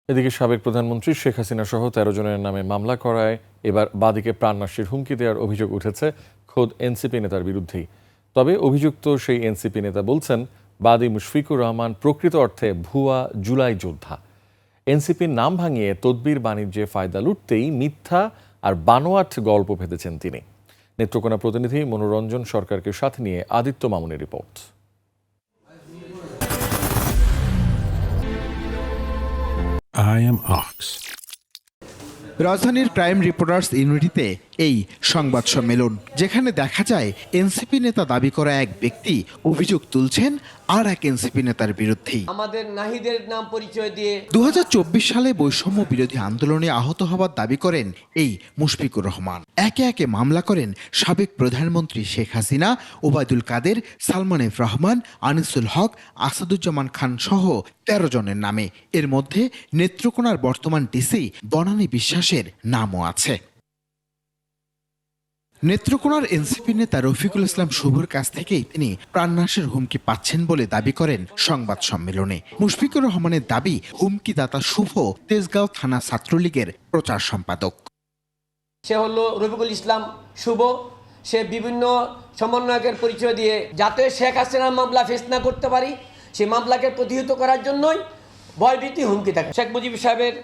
এদিকে সাবেক প্রধানমন্ত্রী শেখ হাসিনা সহ ১৩ জনের নামে মামলা করায় এবার বাদীকে প্রাণনাশের হুমকি দেওয়ার অভিযোগ উঠেছে খোদ এনসিপি নেতার বিরুদ্ধেই। তবে অভিযুক্ত সেই এনসিপি নেতা বলছেন, বাদী মুশফিকুর রহমান প্রকৃত অর্থে ভুয়া জুলাই যোদ্ধা। এনসিপির নাম ভাঙিয়ে তদবির বাণিজ্যে ফায়দা লুটতেই মিথ্যা আর বানোয়াট গল্প ভেদেছেন তিনি। নেত্রকোনা প্রতিনিধি মনোরঞ্জন সরকারকে সাথে নিয়ে আদিত্য মামুনের রিপোর্ট। I am Ox. রাজধানীর ক্রাইম রিপোর্টার্স ইউনিটিতে এই সংবাদ সম্মেলন, যেখানে দেখা যায় এনসিপি নেতা দাবি করা এক ব্যক্তি অভিযোগ তুলছেন আর এক এনসিপি নেতার বিরুদ্ধে। আমাদের নাহিদের নাম পরিচয় দিয়ে 2024 সালে বৈষম্য বিরোধী আন্দোলনে আহত হবার দাবি করেন এই মুশফিকুর রহমান। একে একে মামলা করেন সাবেক প্রধানমন্ত্রী শেখ হাসিনা, ওবায়দুল কাদের, সালমান এফ রহমান, আনিসুল হক, আসাদুজ্জামান খান সহ ১৩ জনের নামে। এর মধ্যে নেত্রকোনার বর্তমান ডিসি বনানী বিশ্বাসের নামও আছে। নেত্রকোনার এনসিপি নেতা রফিকুল ইসলাম শুভর কাছ থেকেই তিনি প্রাণনাশের হুমকি পাচ্ছেন বলে দাবি করেন সংবাদ সম্মেলনে। মুশফিকুর রহমানের দাবি, হুমকিদাতা শুভ তেজগাঁও থানা ছাত্রলীগের প্রচার সম্পাদক। সে হলো রফিকুল ইসলাম শুভ। সে বিভিন্ন সমন্বয়কের পরিচয় দিয়ে যাতে শেখ হাসিনার মামলা ফেস না করতে পারি, সেই মামলাকে প্রতিহত করার জন্যই ভয়ভীতি হুমকি থাকে। শেখ মুজিব সাহেবের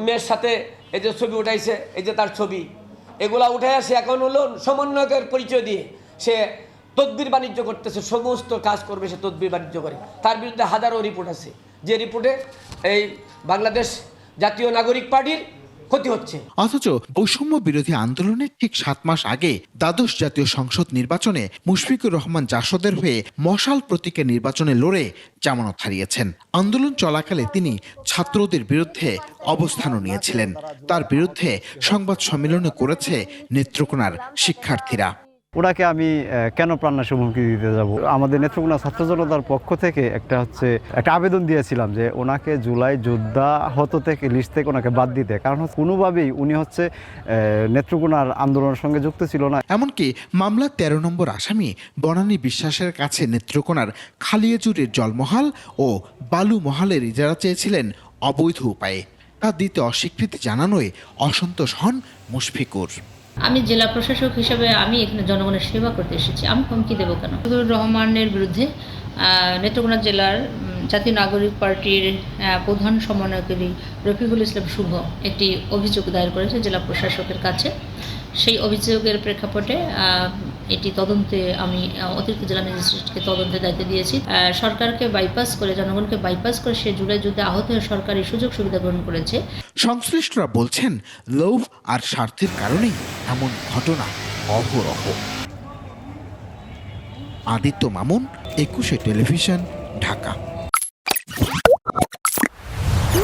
মেয়ের সাথে এই যে ছবি উঠাইছে, এই যে তার ছবি, এগুলা উঠে সে এখন হলো সমন্বয়কের পরিচয় দিয়ে সে তদবির বাণিজ্য করতেছে। সমস্ত কাজ করবে সে তদবির বাণিজ্য করে। তার বিরুদ্ধে হাজারো রিপোর্ট আছে, যে রিপোর্টে এই বাংলাদেশ জাতীয় নাগরিক পার্টির ক্ষতি হচ্ছে। অথচ বৈষম্য বিরোধী আন্দোলনের ঠিক 7 মাস আগে দ্বাদশ জাতীয় সংসদ নির্বাচনে মুশফিকুর রহমান জাসদের হয়ে মশাল প্রতীকের নির্বাচনে লড়ে জামানত হারিয়েছেন। আন্দোলন চলাকালে তিনি ছাত্রদের বিরুদ্ধে অবস্থানও নিয়েছিলেন। তার বিরুদ্ধে সংবাদ সম্মেলনে করেছে নেত্রকোনার শিক্ষার্থীরা। ওনাকে আমি কেন প্রাণনাশের হুমকি দিতে যাব? আমাদের নেত্রকোনা ছাত্র জনতার পক্ষ থেকে একটা আবেদন দিয়েছিলাম যে ওনাকে জুলাই যোদ্ধা হত থেকে লিস্ট থেকে ওনাকে বাদ দিতে, কারণ কোনোভাবেই উনি নেত্রকোনার আন্দোলনের সঙ্গে যুক্ত ছিল না। এমনকি মামলার 13 নম্বর আসামি বনানী বিশ্বাসের কাছে নেত্রকোনার খালিয়াজুরির জলমহাল ও বালু মহালের ইজারা চেয়েছিলেন অবৈধ উপায়ে। তা দিতে অস্বীকৃতি জানানোয় অসন্তোষ হন মুশফিকুর। আমি জেলা প্রশাসক হিসেবে আমি এখানে জনগণের সেবা করতে এসেছি, আমি হুমকি দেবো কেন? মুশফিকুর রহমানের বিরুদ্ধে নেত্রকোনা জেলার জাতীয় নাগরিক পার্টির প্রধান সমন্বয়কারী রফিকুল ইসলাম শুভ একটি অভিযোগ দায়ের করেছে জেলা প্রশাসকের কাছে। সেই অভিযোগের প্রেক্ষাপটে এটি তদন্তে আমি অতিরিক্ত জেলা ম্যাজিস্ট্রেটকে তদন্তের দায়িত্ব দিয়েছি। সরকারকে বাইপাস করে, জনগণকে বাইপাস করে সে জুলাই যুদ্ধে আহত হয়ে সরকারি সুযোগ সুবিধা গ্রহণ করেছে। সংশ্লিষ্টরা বলছেন, লোভ আর স্বার্থের কারণেই এমন ঘটনা অহরহ। আদিত্য মামুন, 21 টেলিভিশন, ঢাকা।